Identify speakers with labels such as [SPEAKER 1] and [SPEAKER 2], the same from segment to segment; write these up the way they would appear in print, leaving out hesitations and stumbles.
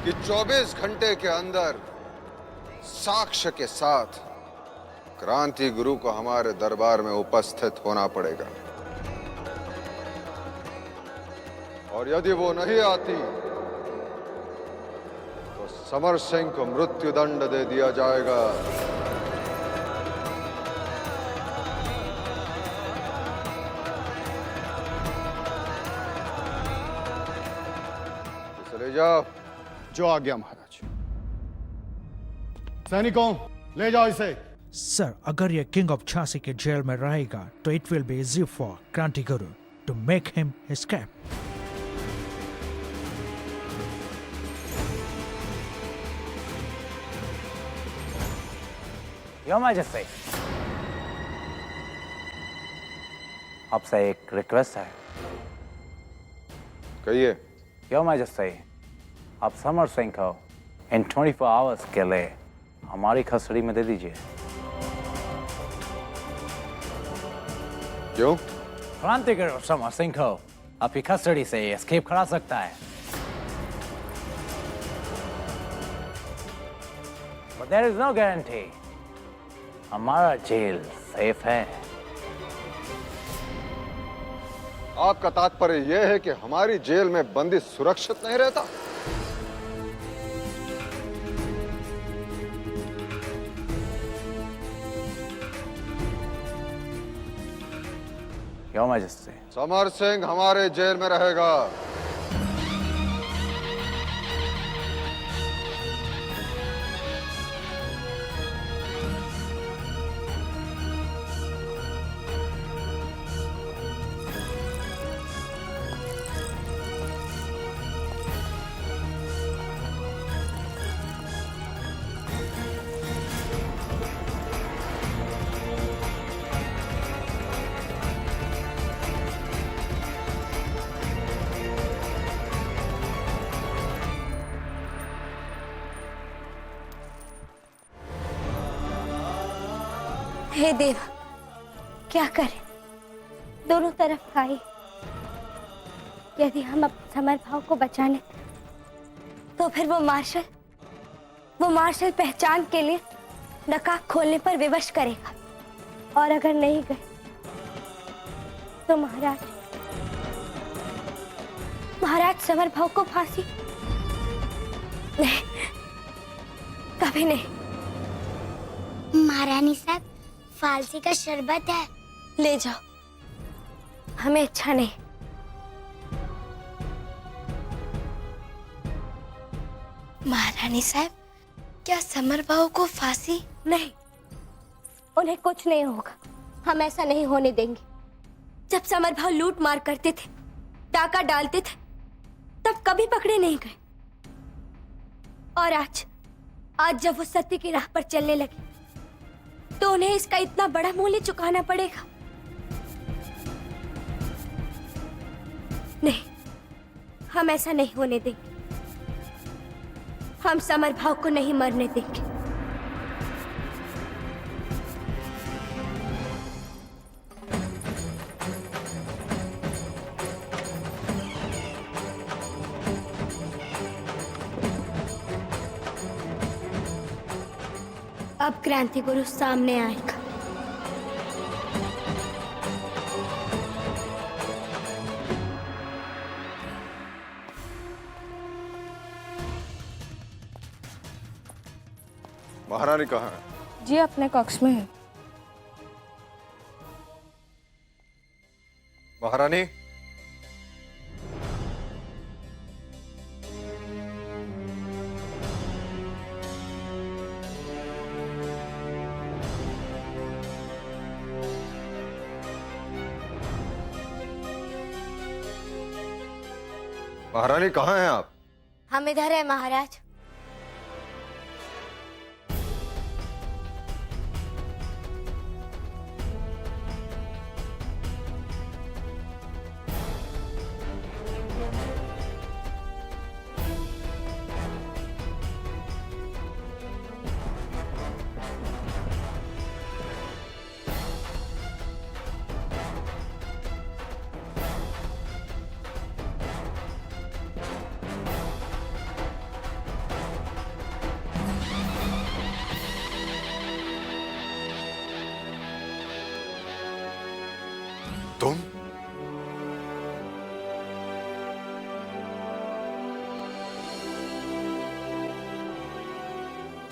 [SPEAKER 1] कि 24 घंटे के अंदर साक्ष्य के साथ क्रांति गुरु को हमारे दरबार में उपस्थित होना पड़ेगा। और यदि वो नहीं आती तो समर सिंह को मृत्यु दंड दे दिया जाएगा। इसे ले जाओ।
[SPEAKER 2] जो आज्ञा महाराज। सैनिकों, ले जाओ इसे।
[SPEAKER 3] सर, अगर ये किंग ऑफ झांसी के जेल में रहेगा तो it will be easy for Kranti Guru to make him escape.
[SPEAKER 4] Your majesty, आपसे एक रिक्वेस्ट है।
[SPEAKER 1] कहिए।
[SPEAKER 4] योर मैजेस्टी, आप समर सिंह को इन 24 आवर्स के लिए हमारी कस्टडी में दे दीजिए।
[SPEAKER 1] क्यों?
[SPEAKER 4] क्रांति गुरु समर सिंह को आपकी कस्टडी से एस्केप करा सकता है। But there is no guarantee हमारा जेल सेफ है।
[SPEAKER 1] आपका तात्पर्य यह है कि हमारी जेल में बंदी सुरक्षित नहीं रहता?
[SPEAKER 4] योर मैजेस्टी,
[SPEAKER 1] समर सिंह हमारे जेल में रहेगा।
[SPEAKER 5] हे देव, क्या करें? दोनों तरफ खाई। यदि हम अपने समर भाव को बचाने तो फिर वो मार्शल पहचान के लिए नकाब खोलने पर विवश करेगा, और अगर नहीं गए तो महाराज समर भाव को फांसी। नहीं, कभी नहीं।
[SPEAKER 6] महारानी साहब, फालसी का शरबत है,
[SPEAKER 5] ले जाओ, हमें अच्छा नहीं। महारानी साहब, क्या समर भाव को फांसी? नहीं, उन्हें कुछ नहीं होगा। हम ऐसा नहीं होने देंगे। जब समर भाव लूट मार करते थे, डाका डालते थे, तब कभी पकड़े नहीं गए। और आज जब वो सत्य की राह पर चलने लगे तो उन्हें इसका इतना बड़ा मूल्य चुकाना पड़ेगा। नहीं, हम ऐसा नहीं होने देंगे। हम समर भाव को नहीं मरने देंगे। अब क्रांति गुरु सामने आएगा।
[SPEAKER 1] महारानी कहाँ है?
[SPEAKER 7] जी, अपने कक्ष में है।
[SPEAKER 1] महारानी, महारानी कहाँ हैं आप?
[SPEAKER 5] हम इधर है महाराज।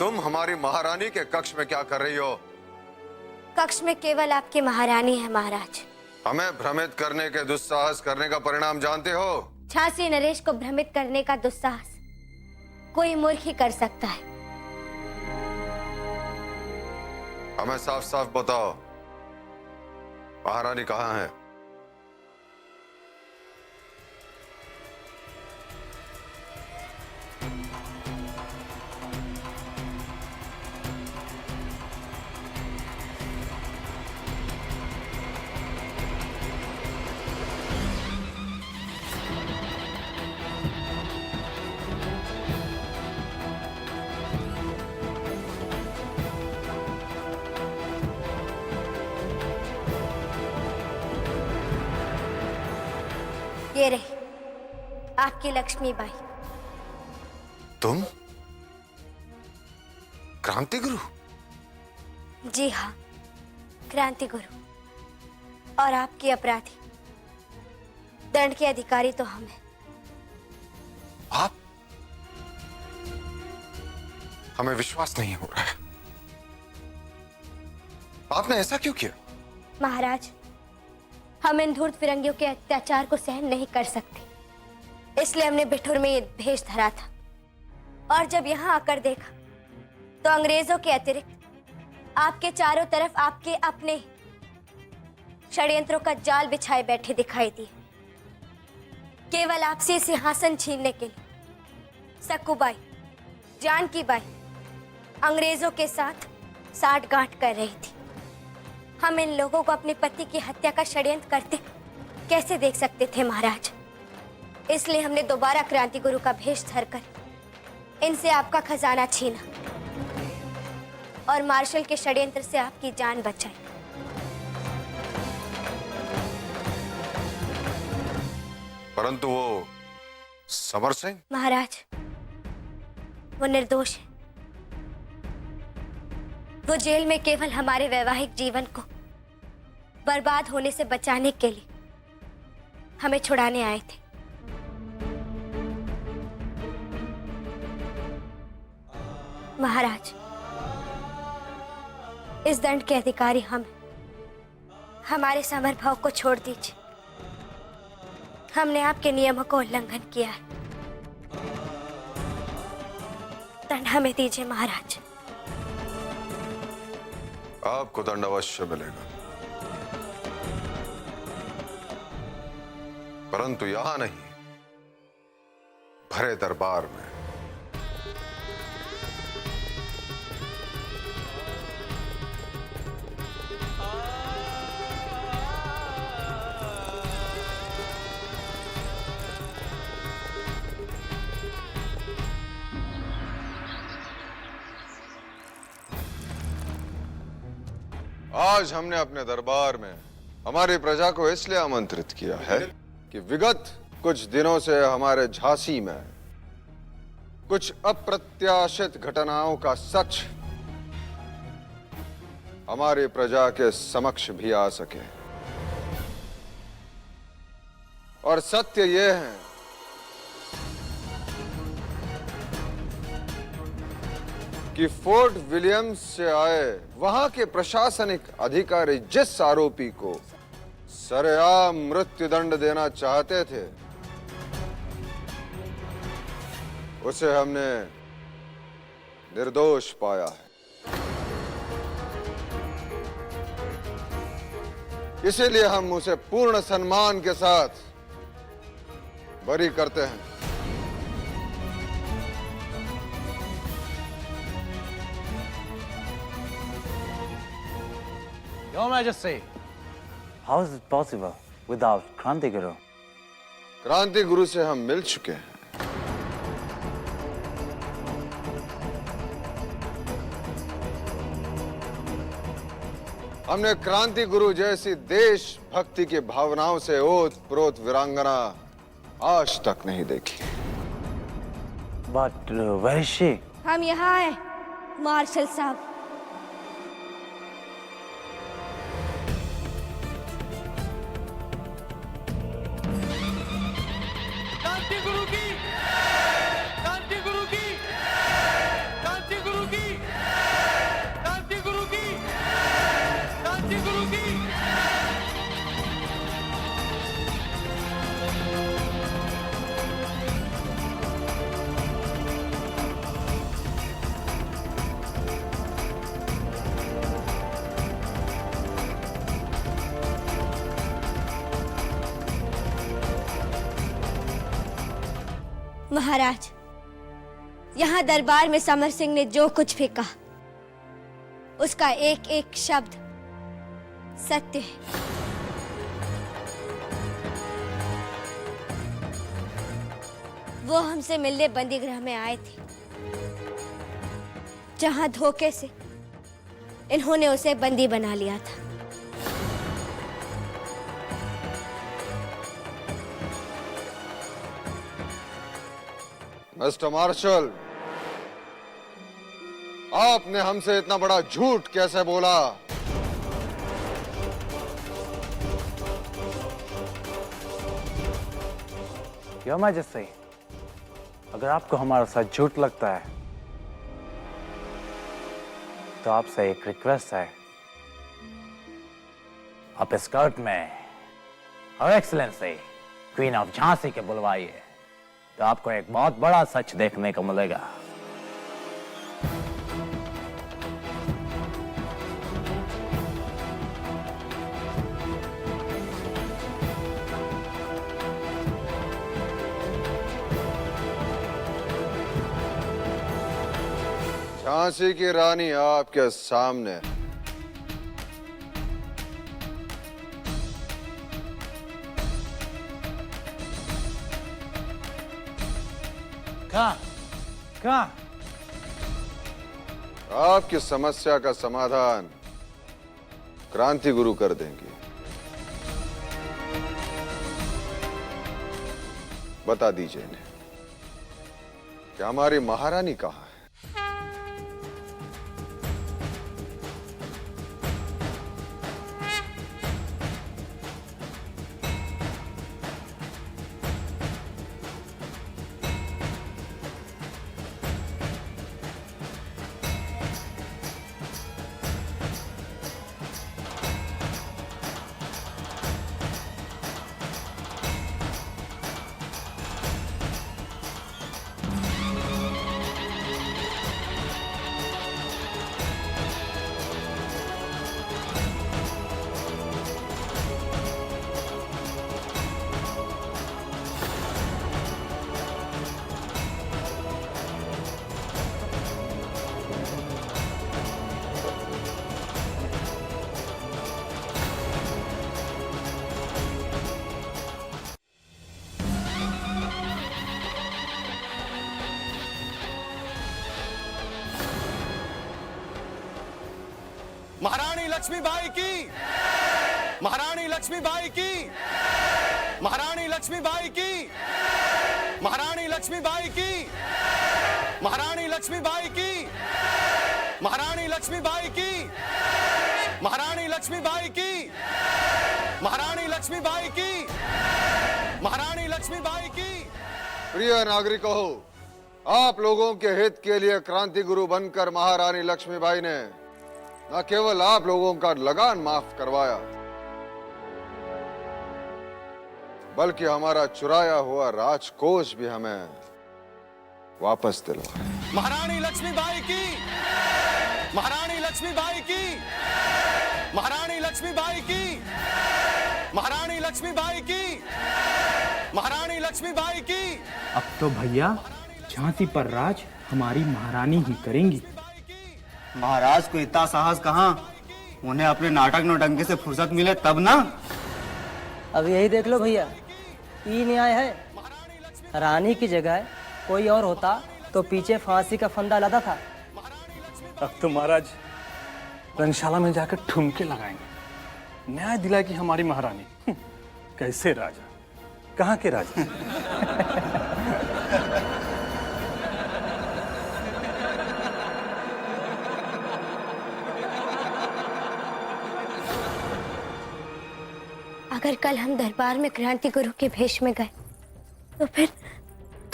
[SPEAKER 1] तुम हमारी महारानी के कक्ष में क्या कर रही हो?
[SPEAKER 5] कक्ष में केवल आपकी महारानी है महाराज।
[SPEAKER 1] हमें भ्रमित करने के दुस्साहस करने का परिणाम जानते हो?
[SPEAKER 5] झांसी नरेश को भ्रमित करने का दुस्साहस कोई मूर्ख ही कर सकता है।
[SPEAKER 1] हमें साफ साफ बताओ, महारानी कहाँ है?
[SPEAKER 5] ये रही आपकी लक्ष्मीबाई।
[SPEAKER 1] तुम क्रांति गुरु?
[SPEAKER 5] जी हाँ, क्रांति गुरु। और आपकी अपराधी, दंड के अधिकारी तो हम हैं।
[SPEAKER 1] आप? हमें विश्वास नहीं हो रहा है। आपने ऐसा क्यों किया?
[SPEAKER 5] महाराज, हम इन धूर्त फिरंगियों के अत्याचार को सहन नहीं कर सकते, इसलिए हमने बिठूर में ये भेष धरा था। और जब यहाँ आकर देखा तो अंग्रेजों के अतिरिक्त आपके चारों तरफ आपके अपने षड्यंत्रों का जाल बिछाए बैठे दिखाई दिए, केवल आपसे सिंहासन छीनने के लिए। सक्कूबाई, जानकी बाई अंग्रेजों के साथ साठगांठ कर रही थी। हम इन लोगों को अपने पति की हत्या का षड्यंत्र करते कैसे देख सकते थे महाराज? इसलिए हमने दोबारा क्रांति गुरु का भेष धरकर इनसे आपका खजाना छीना और मार्शल के षड्यंत्र से आपकी जान बचाई।
[SPEAKER 1] परंतु वो समर सिंह?
[SPEAKER 5] महाराज, वो निर्दोष है। वो जेल में केवल हमारे वैवाहिक जीवन को बर्बाद होने से बचाने के लिए हमें छुड़ाने आए थे। महाराज, इस दंड के अधिकारी हम हैं। हमारे समरभाव को छोड़ दीजिए। हमने आपके नियमों का उल्लंघन किया है। दंड हमें दीजिए महाराज।
[SPEAKER 1] आपको दंड अवश्य मिलेगा, परंतु यहां नहीं, भरे दरबार में। आज हमने अपने दरबार में हमारी प्रजा को इसलिए आमंत्रित किया है कि विगत कुछ दिनों से हमारे झांसी में कुछ अप्रत्याशित घटनाओं का सच हमारी प्रजा के समक्ष भी आ सके। और सत्य यह है कि फोर्ट विलियम्स से आए वहां के प्रशासनिक अधिकारी जिस आरोपी को सरेआम मृत्युदंड देना चाहते थे, उसे हमने निर्दोष पाया है। इसीलिए हम उसे पूर्ण सम्मान के साथ बरी करते हैं।
[SPEAKER 4] Your Majesty, how is it possible without Kranti Guru?
[SPEAKER 1] क्रांति गुरु से हम मिल चुके हैं। हमने क्रांति गुरु जैसी देश भक्ति की भावनाओं से ओत-प्रोत वीरांगना आज तक नहीं देखी।
[SPEAKER 4] But where is she?
[SPEAKER 5] हम यहाँ हैं, मार्शल साहब।
[SPEAKER 7] क्रांति गुरु की, क्रांति गुरु की, क्रांति गुरु की।
[SPEAKER 5] महाराज, यहाँ दरबार में समर सिंह ने जो कुछ भी कहा, उसका एक एक शब्द सत्य है। वो हमसे मिलने बंदीगृह में आए थे, जहां धोखे से इन्होंने उसे बंदी बना लिया था।
[SPEAKER 1] मिस्टर मार्शल, आपने हमसे इतना बड़ा झूठ कैसे बोला?
[SPEAKER 4] योर मैजेस्टी, अगर आपको हमारा साथ झूठ लगता है तो आपसे एक रिक्वेस्ट है, आप स्कर्ट में हर एक्सीलेंसी क्वीन ऑफ झांसी के बुलवाइए, तो आपको एक बहुत बड़ा सच देखने को मिलेगा।
[SPEAKER 1] झांसी की रानी आपके सामने।
[SPEAKER 4] कहाँ?
[SPEAKER 1] आपकी समस्या का समाधान क्रांति गुरु कर देंगे। बता दीजिए इन्हें कि हमारी महारानी कहाँ है?
[SPEAKER 7] महारानी लक्ष्मीबाई की, महारानी लक्ष्मीबाई की, महारानी लक्ष्मीबाई की, महारानी लक्ष्मीबाई की, महारानी लक्ष्मीबाई की, महारानी लक्ष्मीबाई की, महारानी लक्ष्मीबाई की, महारानी लक्ष्मीबाई की, महारानी लक्ष्मीबाई की।
[SPEAKER 1] प्रिय नागरिकों, आप लोगों के हित के लिए क्रांति गुरु बनकर महारानी लक्ष्मीबाई ने न केवल आप लोगों का लगान माफ करवाया, बल्कि हमारा चुराया हुआ राजकोष भी हमें वापस दिलवाया।
[SPEAKER 7] महारानी लक्ष्मीबाई की, महारानी लक्ष्मीबाई की, महारानी लक्ष्मीबाई की, महारानी लक्ष्मीबाई की, महारानी लक्ष्मीबाई की।
[SPEAKER 8] अब तो भैया झांसी पर राज हमारी महारानी ही करेंगी।
[SPEAKER 9] महाराज को इतना साहस कहाँ, उन्हें अपने नाटक नौटंकी से फुर्सत मिले तब ना।
[SPEAKER 10] अब यही देख लो भैया, ये न्याय है। रानी की जगह कोई और होता तो पीछे फांसी का फंदा लदा था।
[SPEAKER 8] अब तो महाराज रंगशाला में जाकर ठुमके लगाएंगे, न्याय दिला की हमारी महारानी। कैसे राजा, कहाँ के राजा?
[SPEAKER 5] अगर कल हम दरबार में क्रांति गुरु के भेष में गए तो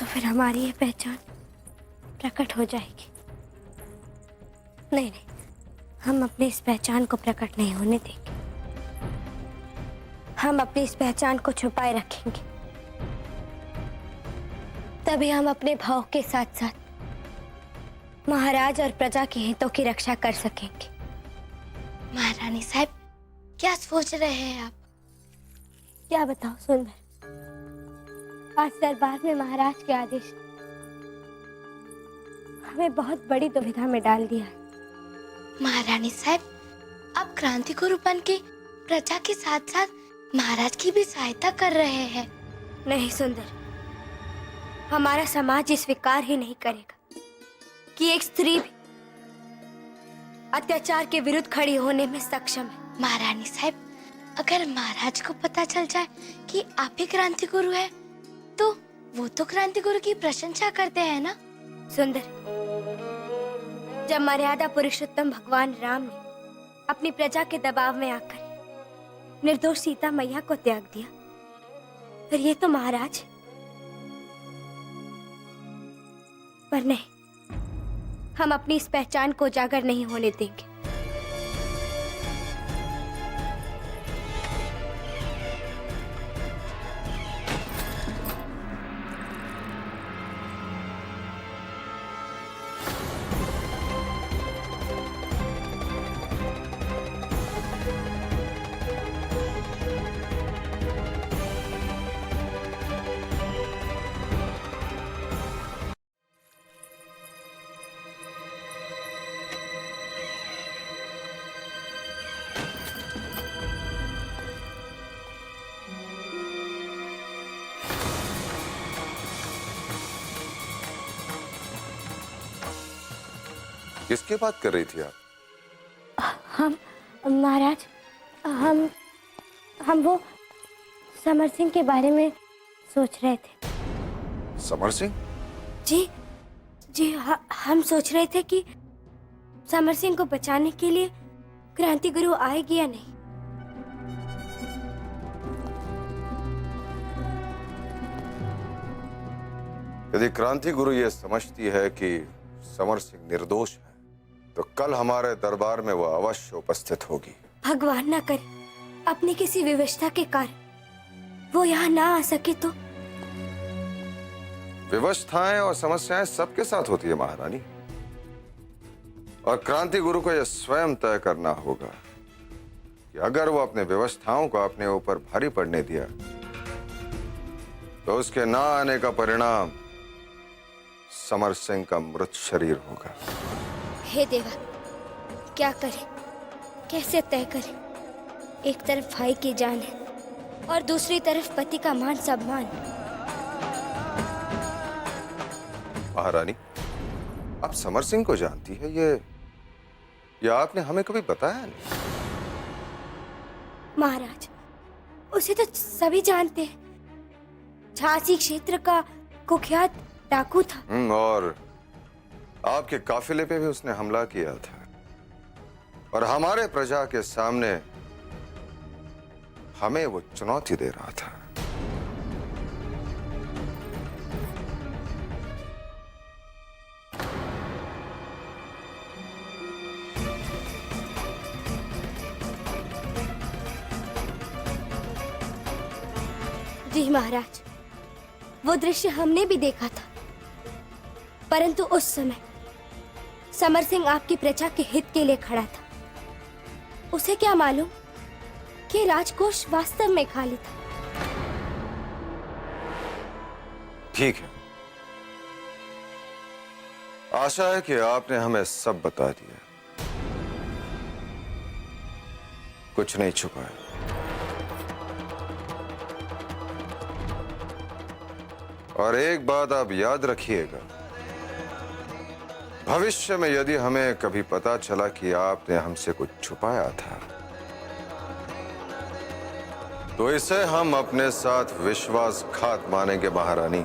[SPEAKER 5] फिर हमारी ये पहचान प्रकट हो जाएगी। नहीं, हम अपनी इस पहचान को प्रकट नहीं होने देंगे। हम अपनी इस पहचान को छुपाए रखेंगे, तभी हम अपने भाव के साथ साथ महाराज और प्रजा के हितों की रक्षा कर सकेंगे।
[SPEAKER 6] महारानी साहब, क्या सोच रहे हैं आप?
[SPEAKER 5] क्या बताओ सुंदर, आज दरबार में महाराज के आदेश हमें बहुत बड़ी दुविधा में डाल दिया है।
[SPEAKER 6] महारानी साहब, आप क्रांति गुरु बन के प्रजा के साथ साथ महाराज की भी सहायता कर रहे हैं।
[SPEAKER 5] नहीं सुंदर, हमारा समाज ये स्वीकार ही नहीं करेगा कि एक स्त्री भी अत्याचार के विरुद्ध खड़ी होने में सक्षम है।
[SPEAKER 6] महारानी साहब, अगर महाराज को पता चल जाए कि आप ही क्रांति गुरु है, तो वो तो क्रांति गुरु की प्रशंसा करते हैं ना।
[SPEAKER 5] सुंदर, जब मर्यादा पुरुषोत्तम भगवान राम ने अपनी प्रजा के दबाव में आकर निर्दोष सीता मैया को त्याग दिया, फिर ये तो महाराज। पर नहीं, हम अपनी इस पहचान को उजागर नहीं होने देंगे।
[SPEAKER 1] किसकी बात कर रही थी आप?
[SPEAKER 5] हम महाराज, हम वो समर सिंह के बारे में सोच रहे थे।
[SPEAKER 1] समर सिंह?
[SPEAKER 5] जी जी, हम सोच रहे थे कि समर सिंह को बचाने के लिए क्रांति गुरु आएगी या नहीं।
[SPEAKER 1] यदि क्रांति गुरु ये समझती है कि समर सिंह निर्दोष है, तो कल हमारे दरबार में वह अवश्य उपस्थित होगी।
[SPEAKER 5] भगवान ना करे अपनी किसी विवशता के कारण वो यहाँ ना आ सके तो।
[SPEAKER 1] विवशताएं और समस्याएं सबके साथ होती है महारानी, और क्रांति गुरु को यह स्वयं तय करना होगा कि अगर वो अपने विवशताओं को अपने ऊपर भारी पड़ने दिया, तो उसके ना आने का परिणाम समर सिंह का मृत शरीर होगा।
[SPEAKER 5] हे देवा, क्या करें, कैसे तय करें? एक तरफ भाई की जान है और दूसरी तरफ पति का मान सम्मान।
[SPEAKER 1] महारानी, आप समर सिंह को जानती है, ये आपने हमें कभी बताया नहीं।
[SPEAKER 5] महाराज, उसे तो सभी जानते हैं। झांसी क्षेत्र का कुख्यात डाकू था।
[SPEAKER 1] और आपके काफिले पे भी उसने हमला किया था, और हमारे प्रजा के सामने हमें वो चुनौती दे रहा था।
[SPEAKER 5] जी महाराज, वो दृश्य हमने भी देखा था, परंतु उस समय समर सिंह आपकी प्रजा के हित के लिए खड़ा था। उसे क्या मालूम कि राजकोष वास्तव में खाली था।
[SPEAKER 1] ठीक है, आशा है कि आपने हमें सब बता दिया, कुछ नहीं छुपाया। और एक बात आप याद रखिएगा, भविष्य में यदि हमें कभी पता चला कि आपने हमसे कुछ छुपाया था, तो इसे हम अपने साथ विश्वासघात मानेंगे महारानी।